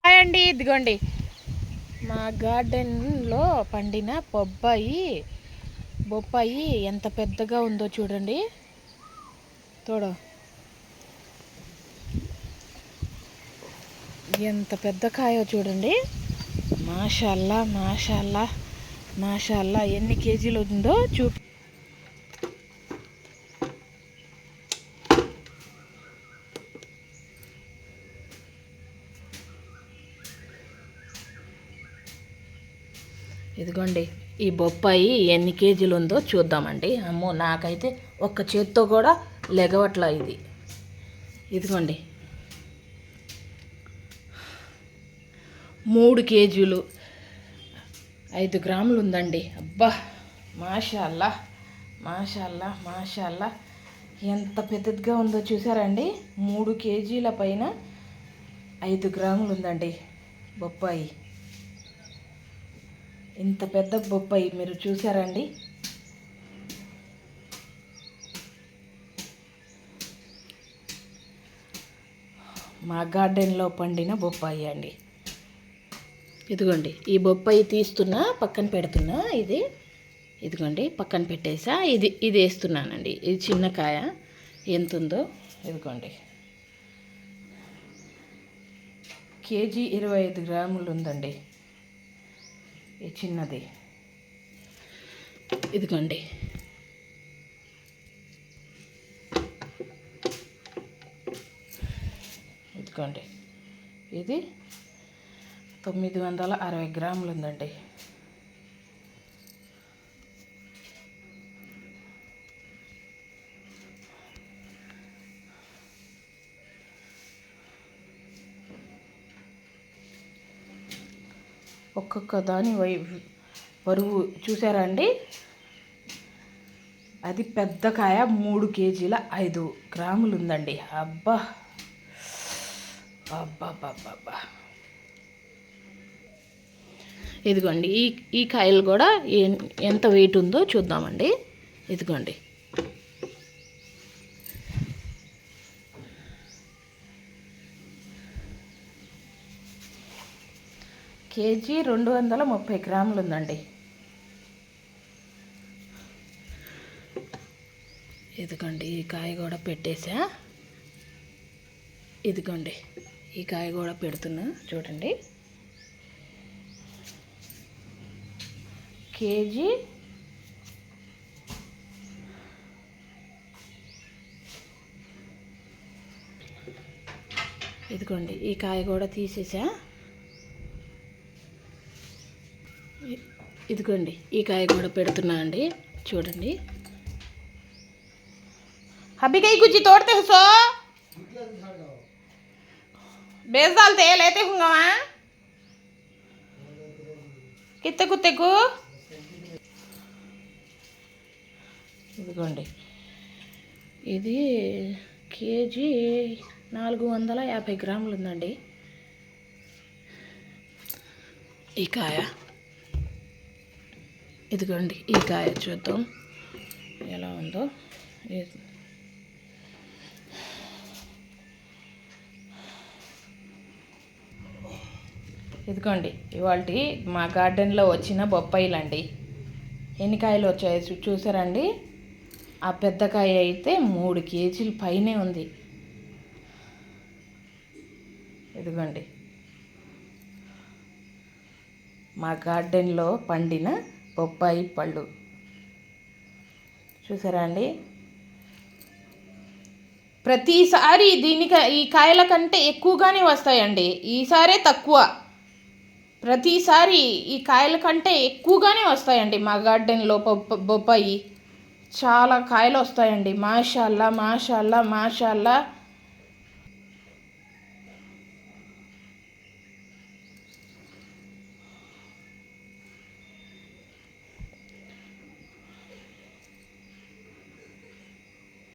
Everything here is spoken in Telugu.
హాయ్ అండి, ఇదిగోండి మా గార్డెన్లో పండిన బొప్పాయి ఎంత పెద్దగా ఉందో చూడండి. ఎంత పెద్ద కాయో చూడండి. మాషాల్లా మాషాల్లా మాషాల్లా ఎన్ని కేజీలు ఉందో ఇదిగోండి ఈ బొప్పాయి ఎన్ని కేజీలు ఉందో చూద్దామండి. అమ్మో, నాకైతే ఒక్క చేత్తో కూడా లెగవట్లా ఇది. ఇదిగోండి 3 కేజీలు 5 గ్రాములు ఉందండి. అబ్బా, మాషాల్లా మాషాల్లా మాషాల్లా ఎంత పెద్దదిగా ఉందో చూసారండి. 3 కేజీల పైన 5 గ్రాములు ఉందండి బొప్పాయి. ఇంత పెద్ద బొప్పాయి మీరు చూసారండి. మా గార్డెన్లో పండిన బొప్పాయి అండి. ఇదిగోండి ఈ బొప్పాయి తీస్తున్నా, పక్కన పెడుతున్నా. ఇదిగోండి పక్కన పెట్టేసా. ఇది వేస్తున్నానండి. ఇది చిన్న కాయ ఎంత ఉందో ఇదిగోండి. కేజీ 25 గ్రాములు ఉందండి ఈ చిన్నది. ఇదిగోండి ఇదిగోండి ఇది 960 గ్రాములు ఉందండి. ఒక్కొక్క దాని బరువు చూసారా అండి. అది పెద్ద కాయ 3 కేజీల 5 గ్రాములు ఉందండి. అబ్బా అబ్బా. ఇదిగోండి ఈ కాయలు కూడా ఎంత వెయిట్ ఉందో చూద్దామండి. ఇదిగోండి కేజీ 230 గ్రాములు ఉందండి. ఇదిగోండి ఈ కాయ కూడా పెట్టేసా. ఇదిగోండి ఈ కాయ కూడా పెడుతున్నా చూడండి. కేజీ ఇదిగోండి ఈ కాయ కూడా తీసేసా. ఇదిగోండి ఈ కాయ కూడా పెడుతున్నా అండి చూడండి. अभी कहीं कुछ तोड़ते हो सो बेच डालते लेते होंगे वहाँ कितने कुत्ते को. ఇదిగోండి ఇది కేజీ 450 గ్రాములు ఉందండి ఈ కాయ. ఇదిగోండి ఈ కాయ చూద్దాం ఎలా ఉందో. ఇదిగోండి ఇవాళ మా గార్డెన్లో వచ్చిన బొప్పాయిలండి. ఎన్ని కాయలు వచ్చాయో చూసారండి. ఆ పెద్ద కాయ అయితే 3 కేజీల పైనే ఉంది. ఇదిగోండి మా గార్డెన్లో పండిన బొప్పాయి పళ్ళు చూసారా అండి. ప్రతిసారి ఈ కాయల కంటే ఎక్కువగానే వస్తాయండి. ఈసారే తక్కువ. ప్రతిసారి ఈ కాయల కంటే ఎక్కువగానే వస్తాయండి మా గార్డెన్లో బొప్పాయి. చాలా కాయలు వస్తాయండి. మాషాల్లా మాషాల్లా మాషాల్లా.